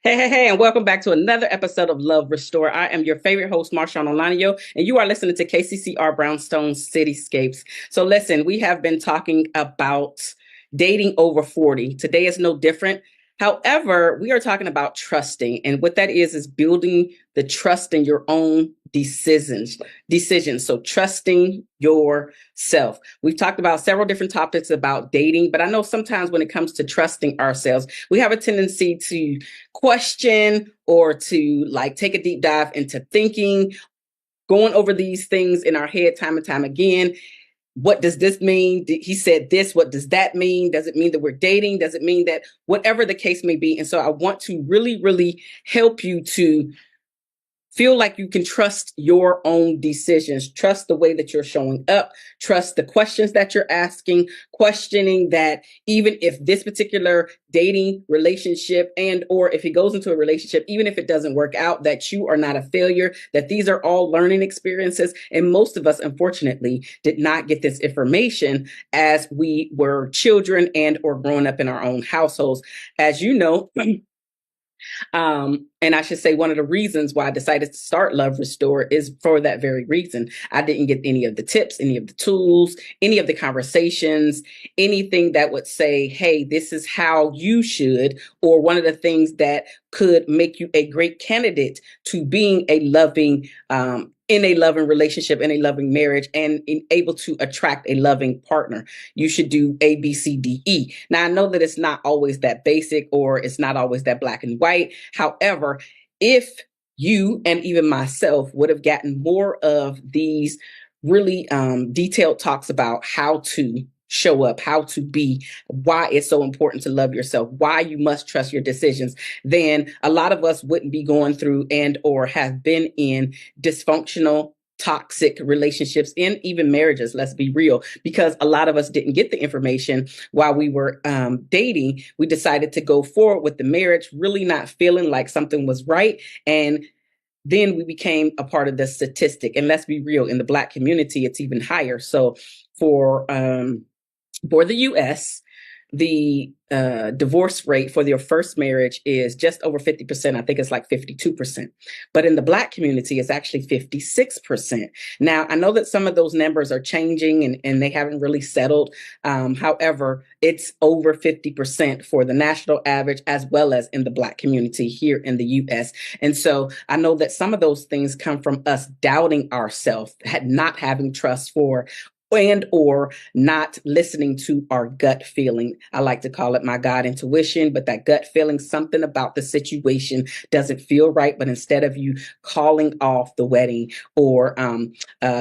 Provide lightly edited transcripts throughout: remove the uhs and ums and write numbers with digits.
Hey, and welcome back to another episode of Love Restore. I am your favorite host, Marshaun Olaniyan, and you are listening to KCCR Brownstone Cityscapes. So listen, we have been talking about dating over 40. Today is no different. However, we are talking about trusting, and what that is building the trust in your own decisions. So trusting yourself. We've talked about several different topics about dating, but I know sometimes when it comes to trusting ourselves, we have a tendency to question or to like take a deep dive into thinking, going over these things in our head time and time again. What does this mean? He said this. What does that mean? Does it mean that we're dating? Does it mean that whatever the case may be? And so I want to really, really help you to feel like you can trust your own decisions, trust the way that you're showing up, trust the questions that you're asking, questioning that even if this particular dating relationship and or if it goes into a relationship, even if it doesn't work out, that you are not a failure, that these are all learning experiences. And most of us, unfortunately, did not get this information as we were children and or growing up in our own households. As you know, and I should say one of the reasons why I decided to start Love Restore is for that very reason. I didn't get any of the tips, any of the tools, any of the conversations, anything that would say, hey, this is how you should, or one of the things that could make you a great candidate to being a loving, in a loving relationship, in a loving marriage, and able to attract a loving partner. You should do A, B, C, D, E. Now, I know that it's not always that basic or it's not always that black and white. However, if you and even myself would have gotten more of these really detailed talks about how to show up, how to be, why it's so important to love yourself, why you must trust your decisions, then a lot of us wouldn't be going through and or have been in dysfunctional toxic relationships and even marriages. Let's be real, because a lot of us didn't get the information while we were dating. We decided to go forward with the marriage, really not feeling like something was right. And then we became a part of the statistic. And let's be real, in the Black community, it's even higher. So for the US, the divorce rate for your first marriage is just over 50%. I think it's like 52%. But in the Black community, it's actually 56%. Now, I know that some of those numbers are changing and they haven't really settled. However, it's over 50% for the national average as well as in the Black community here in the US. And so I know that some of those things come from us doubting ourselves, not having trust for and or not listening to our gut feeling. I like to call it my God intuition, but that gut feeling, something about the situation doesn't feel right. But instead of you calling off the wedding or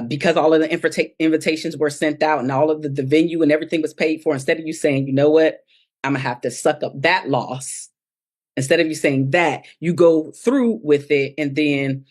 because all of the invitations were sent out and all of the venue and everything was paid for, instead of you saying, you know what, I'm gonna have to suck up that loss. Instead of you saying that, you go through with it, and then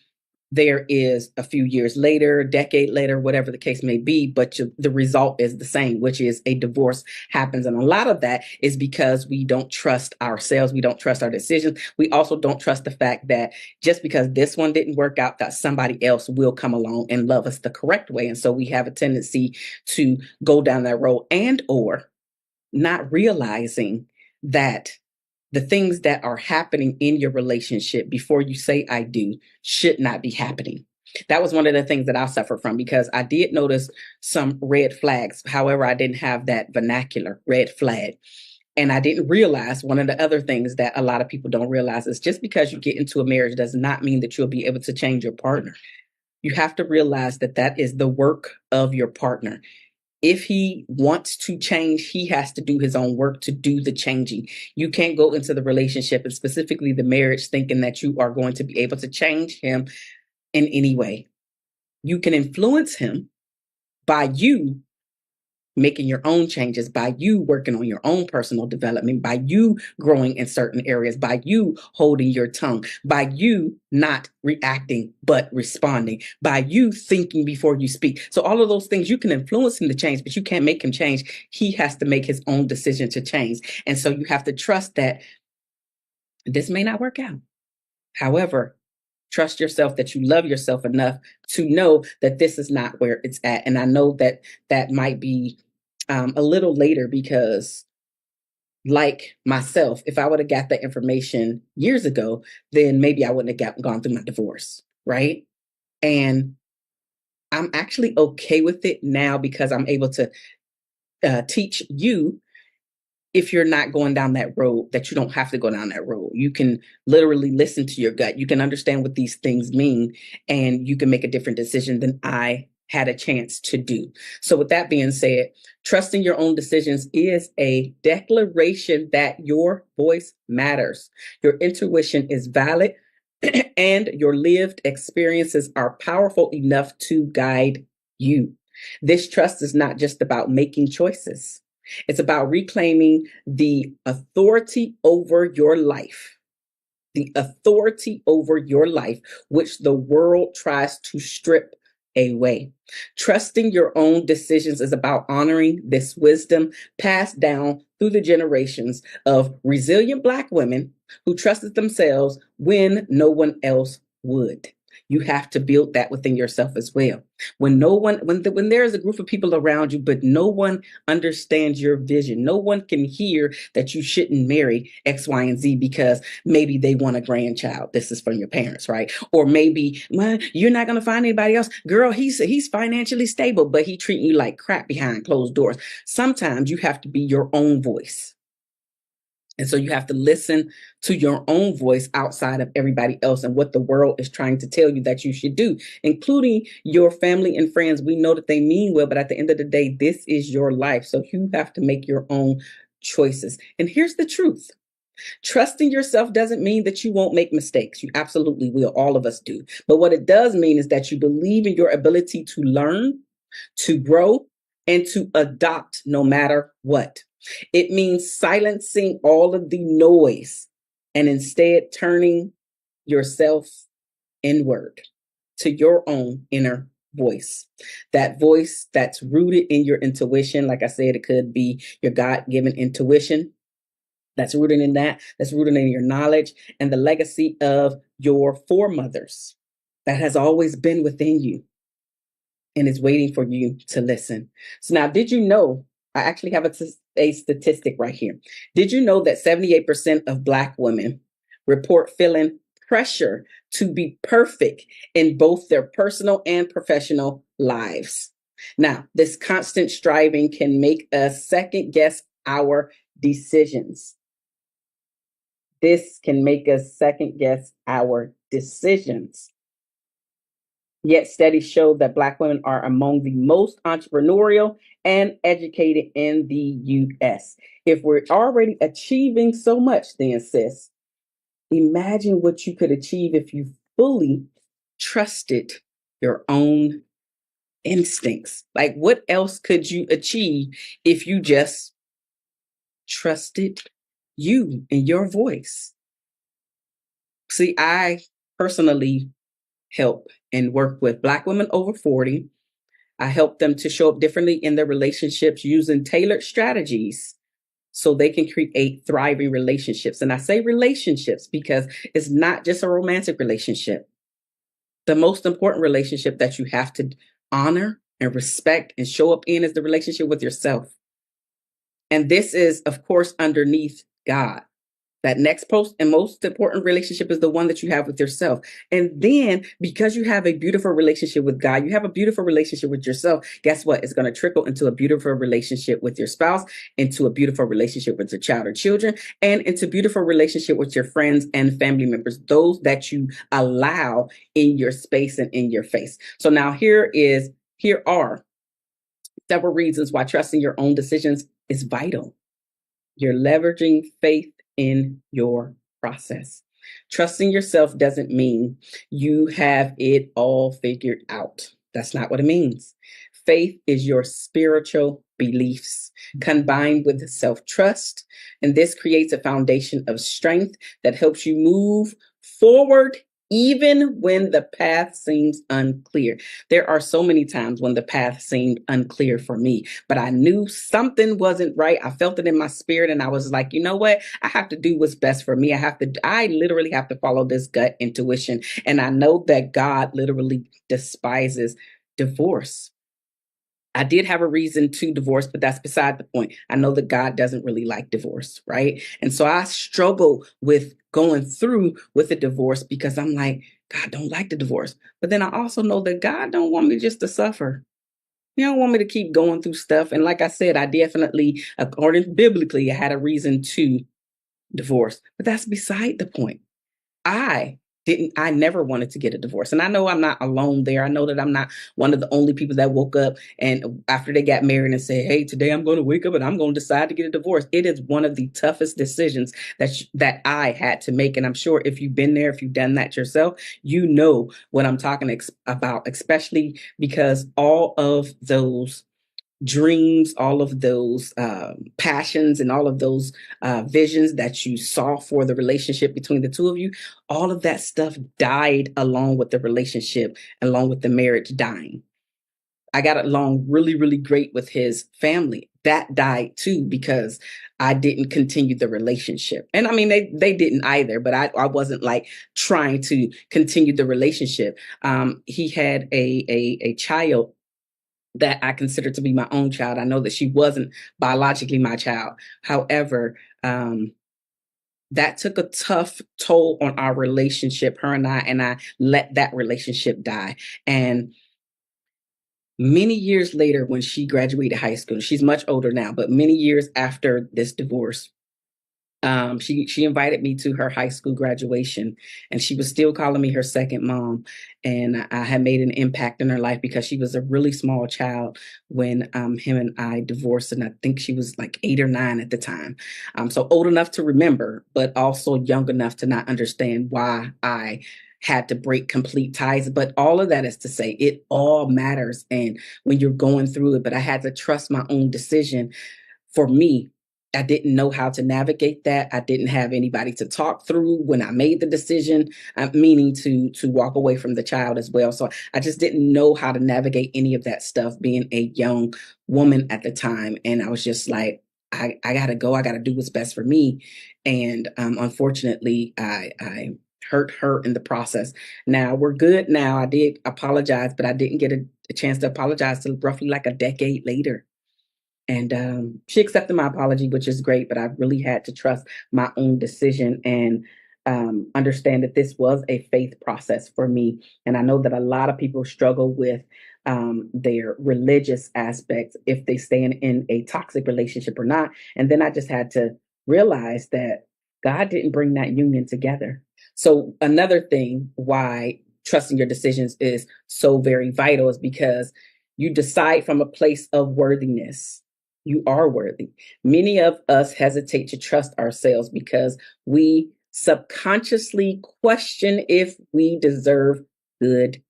there is a few years later, decade later, whatever the case may be, but the result is the same, which is a divorce happens. And a lot of that is because we don't trust ourselves. We don't trust our decisions. We also don't trust the fact that just because this one didn't work out, that somebody else will come along and love us the correct way. And so we have a tendency to go down that road and or not realizing that the things that are happening in your relationship before you say I do should not be happening. That was one of the things that I suffered from, because I did notice some red flags. However, I didn't have that vernacular red flag. And I didn't realize one of the other things that a lot of people don't realize is just because you get into a marriage does not mean that you'll be able to change your partner. You have to realize that that is the work of your partner. If he wants to change, he has to do his own work to do the changing. You can't go into the relationship and specifically the marriage thinking that you are going to be able to change him in any way. You can influence him by you making your own changes, by you working on your own personal development, by you growing in certain areas, by you holding your tongue, by you not reacting but responding, by you thinking before you speak. So all of those things, you can influence him to change, but you can't make him change. He has to make his own decision to change. And so you have to trust that this may not work out. However, trust yourself, that you love yourself enough to know that this is not where it's at. And I know that that might be a little later, because Like myself, if I would have got that information years ago, then maybe I wouldn't have gone through my divorce, right? And I'm actually okay with it now because I'm able to teach you, if you're not going down that road, that you don't have to go down that road. You can literally listen to your gut. You can understand what these things mean, and you can make a different decision than I had a chance to do. So, with that being said, trusting your own decisions is a declaration that your voice matters. Your intuition is valid, and your lived experiences are powerful enough to guide you. This trust is not just about making choices. It's about reclaiming the authority over your life, the authority over your life, which the world tries to strip away. Trusting your own decisions is about honoring this wisdom passed down through the generations of resilient Black women who trusted themselves when no one else would. You have to build that within yourself as well. When no one, when there is a group of people around you, but no one understands your vision, no one can hear that you shouldn't marry X, Y, and Z because maybe they want a grandchild. This is from your parents, right? Or maybe, well, you're not going to find anybody else. Girl, he's financially stable, but he treating you like crap behind closed doors. Sometimes you have to be your own voice. And so you have to listen to your own voice outside of everybody else and what the world is trying to tell you that you should do, including your family and friends. We know that they mean well, but at the end of the day, this is your life. So you have to make your own choices. And here's the truth. Trusting yourself doesn't mean that you won't make mistakes. You absolutely will. All of us do. But what it does mean is that you believe in your ability to learn, to grow, and to adopt no matter what. It means silencing all of the noise and instead turning yourself inward to your own inner voice. That voice that's rooted in your intuition. Like I said, it could be your God-given intuition. That's rooted in that. That's rooted in your knowledge and the legacy of your foremothers that has always been within you and is waiting for you to listen. So now, did you know, I actually have a statistic right here. Did you know that 78% of Black women report feeling pressure to be perfect in both their personal and professional lives? Now, this constant striving can make us second guess our decisions. This can make us second guess our decisions. Yet studies show that Black women are among the most entrepreneurial and educated in the US. If we're already achieving so much, then sis, imagine what you could achieve if you fully trusted your own instincts. Like, what else could you achieve if you just trusted you and your voice? See, I personally help and work with Black women over 40. I help them to show up differently in their relationships using tailored strategies so they can create thriving relationships. And I say relationships because it's not just a romantic relationship. The most important relationship that you have to honor and respect and show up in is the relationship with yourself. And this is, of course, underneath God. That next post and most important relationship is the one that you have with yourself. And then because you have a beautiful relationship with God, you have a beautiful relationship with yourself. Guess what? It's going to trickle into a beautiful relationship with your spouse, into a beautiful relationship with your child or children, and into a beautiful relationship with your friends and family members, those that you allow in your space and in your face. So now here are several reasons why trusting your own decisions is vital. You're leveraging faith in your process. Trusting yourself doesn't mean you have it all figured out. That's not what it means. Faith is your spiritual beliefs combined with self trust. And this creates a foundation of strength that helps you move forward even when the path seems unclear. There are so many times when the path seemed unclear for me, but I knew something wasn't right. I felt it in my spirit and I was like, you know what? I have to do what's best for me. I literally have to follow this gut intuition. And I know that God literally despises divorce. I did have a reason to divorce, but that's beside the point. I know that God doesn't really like divorce, right? And so I struggle with going through with a divorce because I'm like, God don't like the divorce. But then I also know that God don't want me just to suffer. He don't want me to keep going through stuff. And like I said, I definitely, according biblically, I had a reason to divorce. But that's beside the point. I I never wanted to get a divorce. And I know I'm not alone there. I know that I'm not one of the only people that woke up and after they got married and said, hey, today I'm going to wake up and I'm going to decide to get a divorce. It is one of the toughest decisions that I had to make. And I'm sure if you've been there, if you've done that yourself, you know what I'm talking about, especially because all of those dreams, all of those passions, and all of those visions that you saw for the relationship between the two of you, all of that stuff died along with the relationship, along with the marriage dying. I got along really, really great with his family. That died too because I didn't continue the relationship. And I mean, they didn't either, but I wasn't like trying to continue the relationship. He had a child that I consider to be my own child. I know that she wasn't biologically my child. However, that took a tough toll on our relationship, her and I let that relationship die. And many years later, when she graduated high school, she's much older now, but many years after this divorce, she invited me to her high school graduation, and she was still calling me her second mom. And I had made an impact in her life because she was a really small child when him and I divorced, and I think she was like 8 or 9 at the time. So old enough to remember, but also young enough to not understand why I had to break complete ties. But all of that is to say, it all matters, and when you're going through it. But I had to trust my own decision. For me, I didn't know how to navigate that. I didn't have anybody to talk through when I made the decision, meaning to walk away from the child as well. So I just didn't know how to navigate any of that stuff being a young woman at the time. And I was just like, I gotta go. I gotta do what's best for me. And unfortunately, I hurt her in the process. Now we're good now. I did apologize, but I didn't get a chance to apologize till roughly like a decade later. And she accepted my apology, which is great, but I really had to trust my own decision and understand that this was a faith process for me. And I know that a lot of people struggle with their religious aspects if they stay in a toxic relationship or not. And then I just had to realize that God didn't bring that union together. So, another thing why trusting your decisions is so very vital is because you decide from a place of worthiness. You are worthy. Many of us hesitate to trust ourselves because we subconsciously question if we deserve good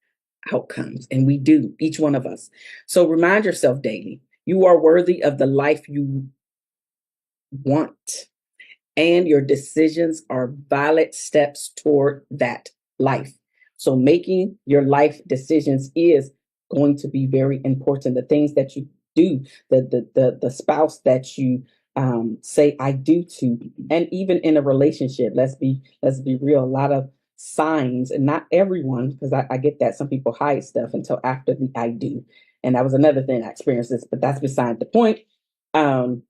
outcomes. And we do, each one of us. So remind yourself daily you are worthy of the life you want, and your decisions are valid steps toward that life. So making your life decisions is going to be very important. The things that you do, the spouse that you say I do to, and even in a relationship, let's be real. A lot of signs, and not everyone, because I get that some people hide stuff until after the I do, and that was another thing I experienced this, but that's beside the point. Um,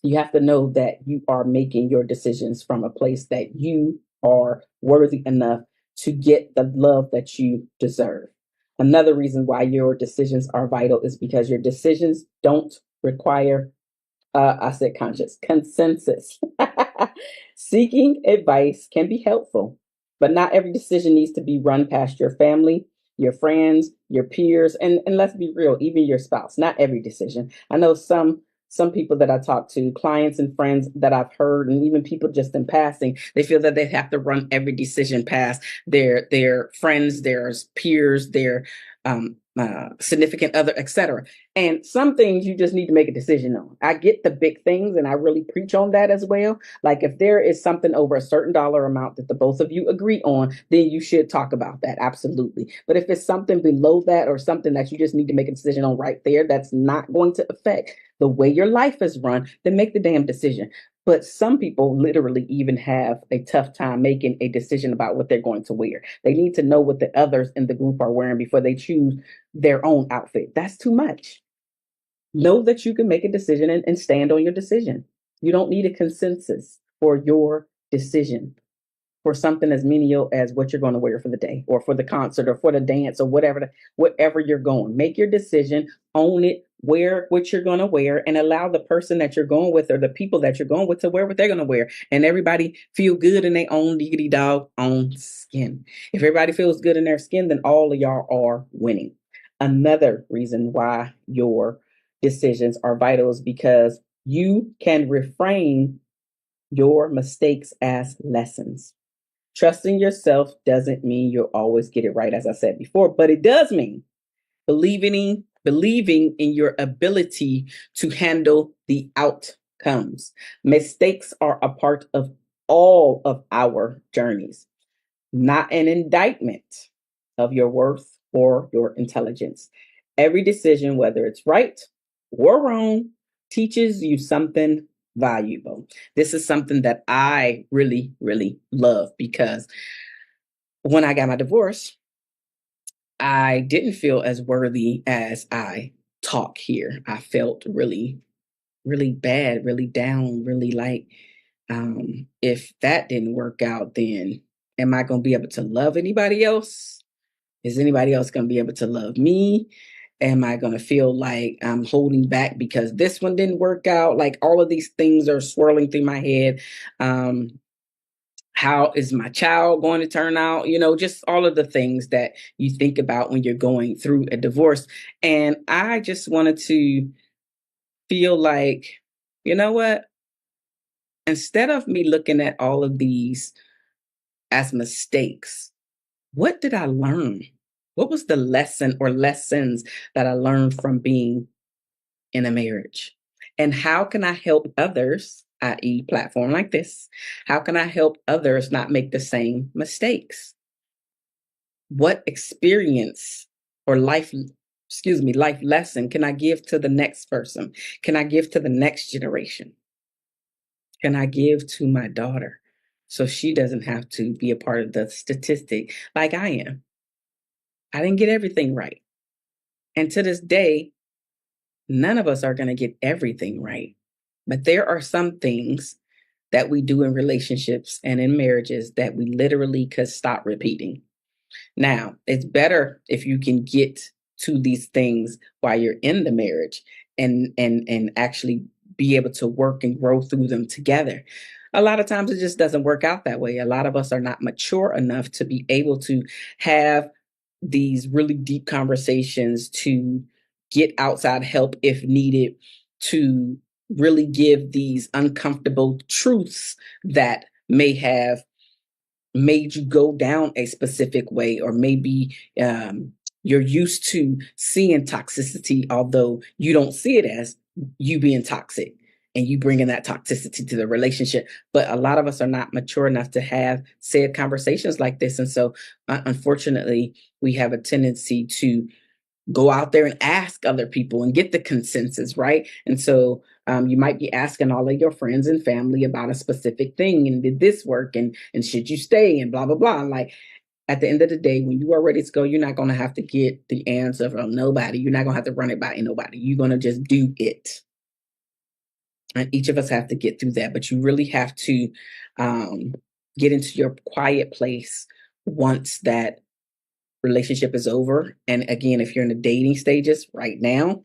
you have to know that you are making your decisions from a place that you are worthy enough to get the love that you deserve. Another reason why your decisions are vital is because your decisions don't require, I said conscious, consensus. Seeking advice can be helpful, but not every decision needs to be run past your family, your friends, your peers, and let's be real, even your spouse. Not every decision. I know some people that I talk to, clients and friends that I've heard, and even people just in passing, they feel that they have to run every decision past their friends, their peers, their significant other, etc. And some things you just need to make a decision on. I get the big things, and I really preach on that as well. Like if there is something over a certain dollar amount that the both of you agree on, then you should talk about that. Absolutely. But if it's something below that or something that you just need to make a decision on right there, that's not going to affect the way your life is run, then make the damn decision. But some people literally even have a tough time making a decision about what they're going to wear. They need to know what the others in the group are wearing before they choose their own outfit. That's too much. Know that you can make a decision and stand on your decision. You don't need a consensus for your decision, for something as menial as what you're going to wear for the day or for the concert or for the dance or whatever you're going. Make your decision, own it, wear what you're going to wear, and allow the person that you're going with or the people that you're going with to wear what they're going to wear. And everybody feel good in their own diggity dog own skin. If everybody feels good in their skin, then all of y'all are winning. Another reason why your decisions are vital is because you can reframe your mistakes as lessons. Trusting yourself doesn't mean you'll always get it right, as I said before, but it does mean believing in your ability to handle the outcomes. Mistakes are a part of all of our journeys, not an indictment of your worth or your intelligence. Every decision, whether it's right or wrong, teaches you something valuable. This is something that I really, really love because when I got my divorce, I didn't feel as worthy as I talk here. I felt really, really bad, really down, really like, if that didn't work out, then am I going to be able to love anybody else? Is anybody else going to be able to love me? Am I going to feel like I'm holding back because this one didn't work out? Like all of these things are swirling through my head. How is my child going to turn out? Just all of the things that you think about when you're going through a divorce. And I just wanted to feel like, you know what? Instead of me looking at all of these as mistakes, what did I learn? What was the lesson or lessons that I learned from being in a marriage? And how can I help others, i.e., platform like this? How can I help others not make the same mistakes? What experience or life lesson can I give to the next person? Can I give to the next generation? Can I give to my daughter so she doesn't have to be a part of the statistic like I am? I didn't get everything right. And to this day, none of us are going to get everything right. But there are some things that we do in relationships and in marriages that we literally could stop repeating. Now, it's better if you can get to these things while you're in the marriage and actually be able to work and grow through them together. A lot of times it just doesn't work out that way. A lot of us are not mature enough to be able to have these really deep conversations, to get outside help if needed, to really give these uncomfortable truths that may have made you go down a specific way, or maybe you're used to seeing toxicity, although you don't see it as you being toxic and you bringing that toxicity to the relationship. But a lot of us are not mature enough to have said conversations like this. And so, unfortunately, we have a tendency to go out there and ask other people and get the consensus, right? And so you might be asking all of your friends and family about a specific thing, and did this work, and should you stay, and blah blah blah. Like at the end of the day, when you are ready to go, you're not going to have to get the answer from nobody. You're not going to have to run it by nobody. You're going to just do it. And each of us have to get through that, but you really have to get into your quiet place once that relationship is over. And again, if you're in the dating stages right now,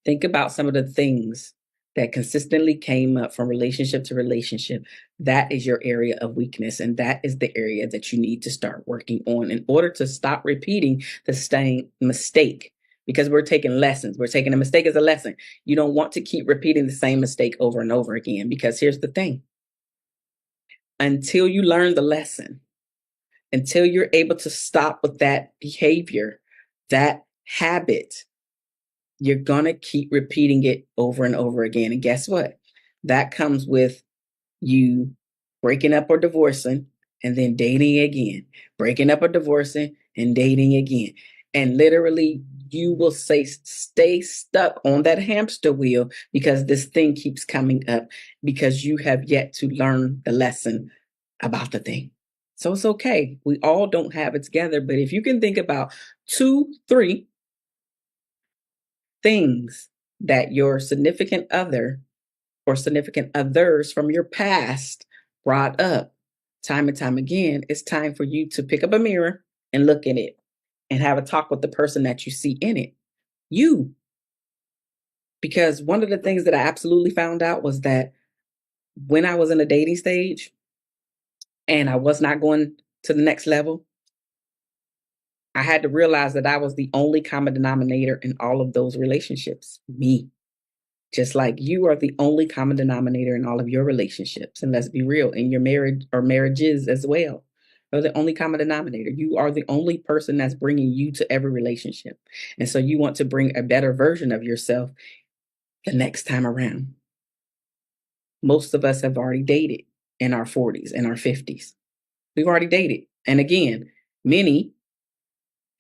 think about some of the things that consistently came up from relationship to relationship. That is your area of weakness. And that is the area that you need to start working on in order to stop repeating the same mistake. Because we're taking lessons. We're taking a mistake as a lesson. You don't want to keep repeating the same mistake over and over again. Because here's the thing. Until you learn the lesson, until you're able to stop with that behavior, that habit, you're going to keep repeating it over and over again. And guess what? That comes with you breaking up or divorcing and then dating again, breaking up or divorcing and dating again. And literally, you will stay stuck on that hamster wheel because this thing keeps coming up because you have yet to learn the lesson about the thing. So it's okay. We all don't have it together. But if you can think about 2, 3 things that your significant other or significant others from your past brought up time and time again, it's time for you to pick up a mirror and look in it and have a talk with the person that you see in it. You. Because one of the things that I absolutely found out was that when I was in a dating stage and I was not going to the next level, I had to realize that I was the only common denominator in all of those relationships. Me. Just like you are the only common denominator in all of your relationships. And let's be real, in your marriage or marriages as well. You're the only common denominator. You are the only person that's bringing you to every relationship. And so you want to bring a better version of yourself the next time around. Most of us have already dated in our 40s and our 50s. We've already dated. And again, many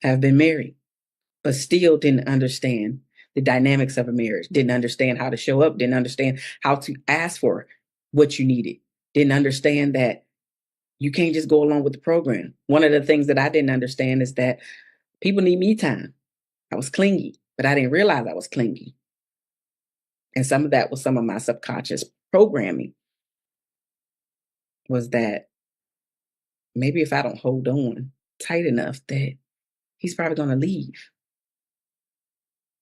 have been married, but still didn't understand the dynamics of a marriage, didn't understand how to show up, didn't understand how to ask for what you needed, didn't understand that you can't just go along with the program. One of the things that I didn't understand is that people need me time. I was clingy, but I didn't realize I was clingy. And some of that was some of my subconscious programming, was that maybe if I don't hold on tight enough, that he's probably going to leave.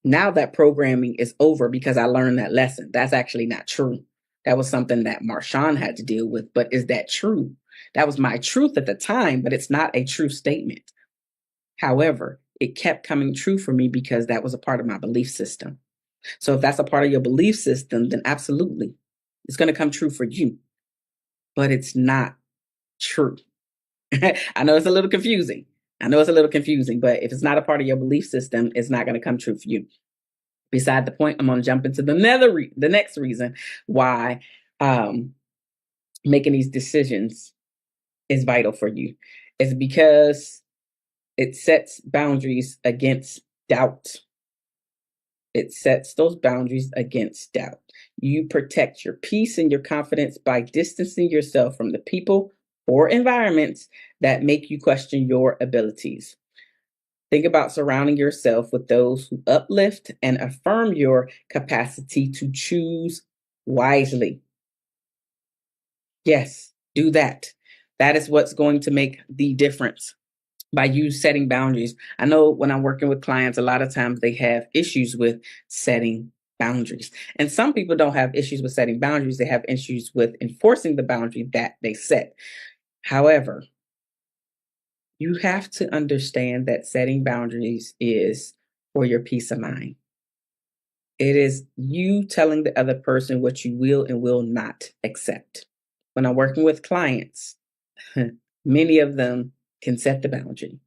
Now that programming is over because I learned that lesson. That's actually not true. That was something that Marshaun had to deal with. But is that true? That was my truth at the time, but it's not a true statement. However, it kept coming true for me because that was a part of my belief system. So if that's a part of your belief system, then absolutely, it's going to come true for you. But it's not true. I know it's a little confusing. But if it's not a part of your belief system, it's not going to come true for you. Beside the point, I'm going to jump into the next reason why making these decisions is vital for you. It's because it sets boundaries against doubt. It sets those boundaries against doubt. You protect your peace and your confidence by distancing yourself from the people or environments that make you question your abilities. Think about surrounding yourself with those who uplift and affirm your capacity to choose wisely. Yes, do that. That is what's going to make the difference by you setting boundaries. I know when I'm working with clients, a lot of times they have issues with setting boundaries. And some people don't have issues with setting boundaries. They have issues with enforcing the boundary that they set. However, you have to understand that setting boundaries is for your peace of mind. It is you telling the other person what you will and will not accept. When I'm working with clients, many of them can set the boundary.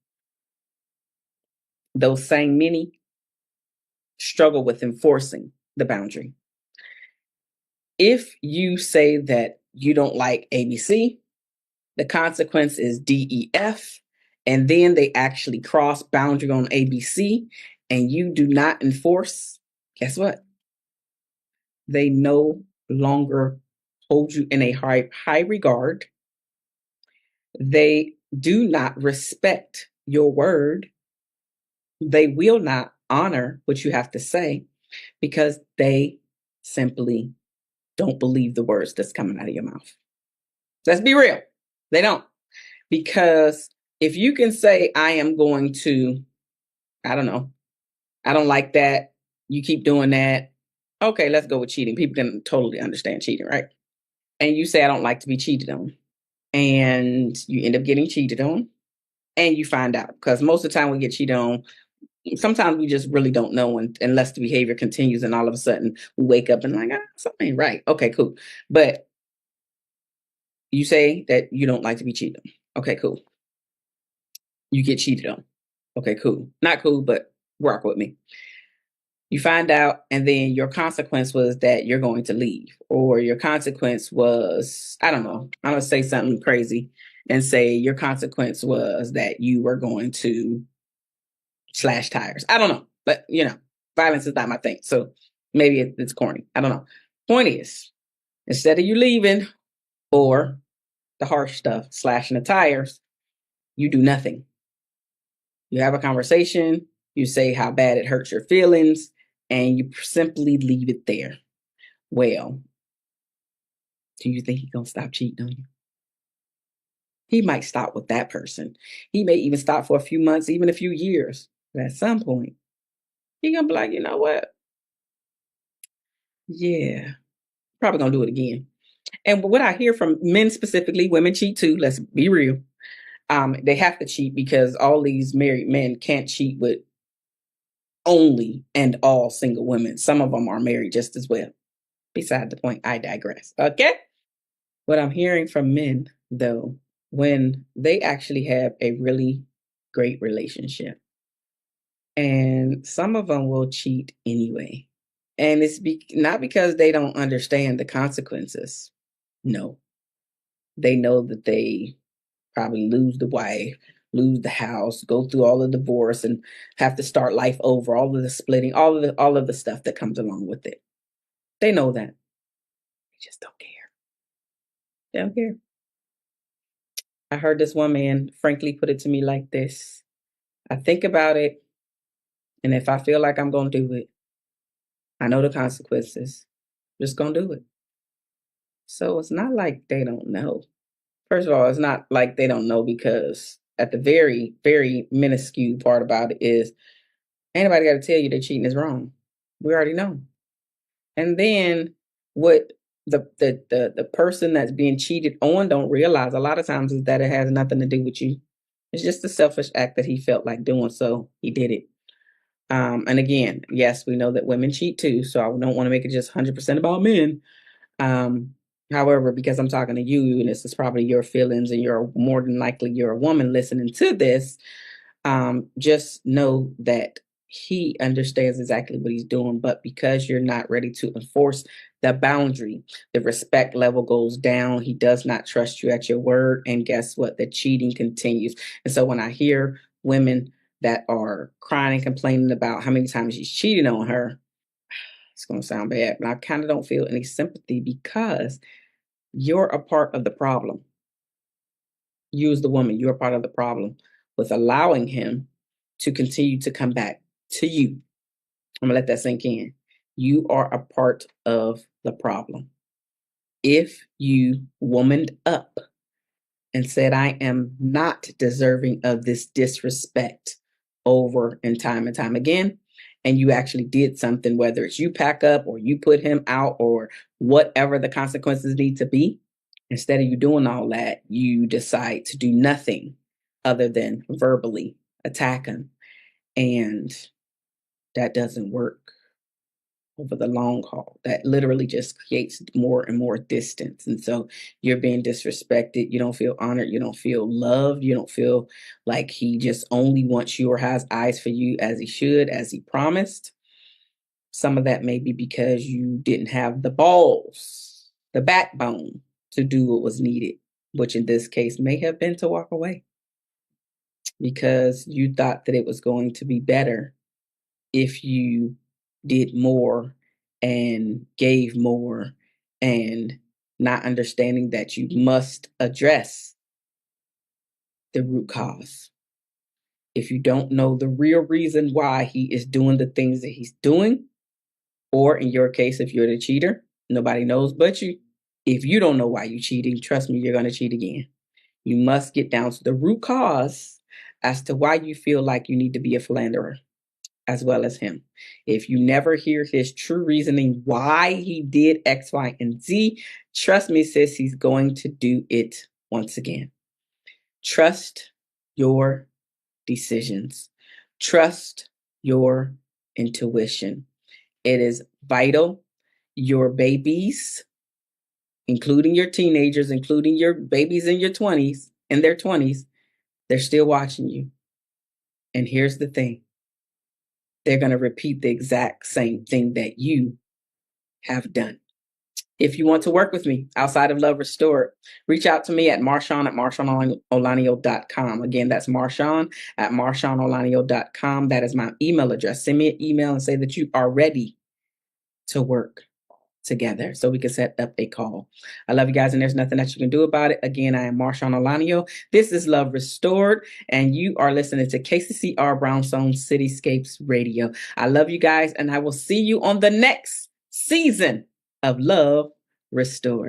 Those same many struggle with enforcing the boundary. If you say that you don't like ABC, the consequence is DEF, and then they actually cross boundary on ABC, and you do not enforce, guess what? They no longer hold you in a high regard. They do not respect your word. They will not honor what you have to say because they simply don't believe the words that's coming out of your mouth. Let's be real. They don't. Because if you can say, I am going to, I don't know, I don't like that. You keep doing that. Okay, let's go with cheating. People can totally understand cheating, right? And you say, I don't like to be cheated on. And you end up getting cheated on. And you find out. Because most of the time we get cheated on, sometimes we just really don't know unless the behavior continues and all of a sudden we wake up and like, something ain't right. Okay, cool. But you say that you don't like to be cheated on. Okay, cool. You get cheated on. Okay, cool. Not cool, but rock with me. You find out, and then your consequence was that you're going to leave, or your consequence was, I don't know, I'm going to say something crazy and say your consequence was that you were going to slash tires. I don't know, but violence is not my thing. So maybe it's corny. I don't know. Point is, instead of you leaving or the harsh stuff, slashing the tires, you do nothing. You have a conversation. You say how bad it hurts your feelings. and you simply leave it there. Well, do you think he's going to stop cheating on you? He might stop with that person. He may even stop for a few months, even a few years. But at some point, he's going to be like, you know what? Yeah, probably going to do it again. And what I hear from men specifically, women cheat too. Let's be real. They have to cheat because all these married men can't cheat with only and all single women. Some of them are married just as well. Beside the point, I digress. Okay. What I'm hearing from men, though, when they actually have a really great relationship, and some of them will cheat anyway. And it's not because they don't understand the consequences. No, they know that they probably lose the wife, lose the house, go through all the divorce, and have to start life over. All of the splitting, all of the stuff that comes along with it. They know that. They just don't care. They don't care. I heard this one man frankly put it to me like this: I think about it, and if I feel like I'm going to do it, I know the consequences. Just going to do it. So it's not like they don't know. First of all, it's not like they don't know because at the very, very minuscule part about it is anybody got to tell you that cheating is wrong. We already know. And then what the person that's being cheated on don't realize a lot of times is that it has nothing to do with you. It's just a selfish act that he felt like doing, so he did it. And again, yes, we know that women cheat too, so I don't want to make it just 100% about men. Um, However, because I'm talking to you, and this is probably your feelings, and you're more than likely you're a woman listening to this, just know that he understands exactly what he's doing, but because you're not ready to enforce the boundary, the respect level goes down. He does not trust you at your word. And guess what? The cheating continues. And so when I hear women that are crying and complaining about how many times he's cheating on her, it's going to sound bad, but I kind of don't feel any sympathy because you're a part of the problem. You as the woman, you're a part of the problem with allowing him to continue to come back to you. I'm gonna let that sink in. You are a part of the problem. If you womaned up and said, I am not deserving of this disrespect over and time again, and you actually did something, whether it's you pack up or you put him out or whatever the consequences need to be, instead of you doing all that, you decide to do nothing other than verbally attack him. And that doesn't work over the long haul. That literally just creates more and more distance. And so you're being disrespected. You don't feel honored. You don't feel loved. You don't feel like he just only wants you or has eyes for you as he should, as he promised. Some of that may be because you didn't have the balls, the backbone to do what was needed, which in this case may have been to walk away because you thought that it was going to be better if you did more and gave more, and not understanding that you must address the root cause. If you don't know the real reason why he is doing the things that he's doing, or in your case, if you're the cheater, nobody knows but you. If you don't know why you're cheating, trust me, you're going to cheat again. You must get down to the root cause as to why you feel like you need to be a philanderer as well as him. If you never hear his true reasoning why he did X, Y, and Z, trust me, sis, he's going to do it once again. Trust your decisions. Trust your intuition. It is vital. Your babies, including your teenagers, including your babies in your 20s, in their 20s, they're still watching you. And here's the thing. They're going to repeat the exact same thing that you have done. If you want to work with me outside of Love Restored, reach out to me at Marshaun at MarshaunOlaniyan.com. Again, that's Marshaun at MarshaunOlaniyan.com. That is my email address. Send me an email and say that you are ready to work. together so we can set up a call. I love you guys, and there's nothing that you can do about it. Again, I am Marshaun Olaniyan. This is Love Restored, and you are listening to KCCR Brownstone Cityscapes Radio. I love you guys, and I will see you on the next season of Love Restored.